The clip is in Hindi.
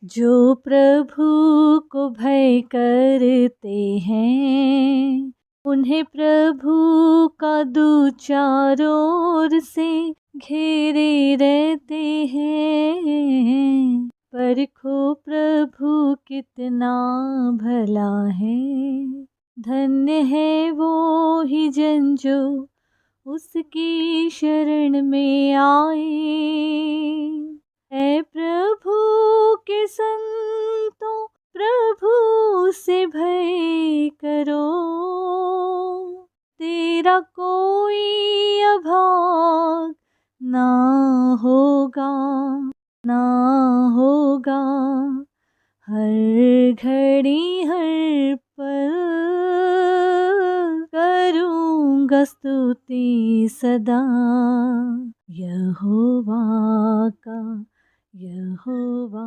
जो प्रभु को भय करते हैं, उन्हें प्रभु का दूत चारों ओर से घेरे रहते हैं। परखो प्रभु कितना भला है, धन्य है वो ही जन जो उसकी शरण में आए। है प्रभु के संतों, प्रभु से भय करो, तेरा कोई अभाग ना होगा, ना होगा। हर घड़ी हर पल करूँगा स्तुति सदा, यहोवा का, यहोवा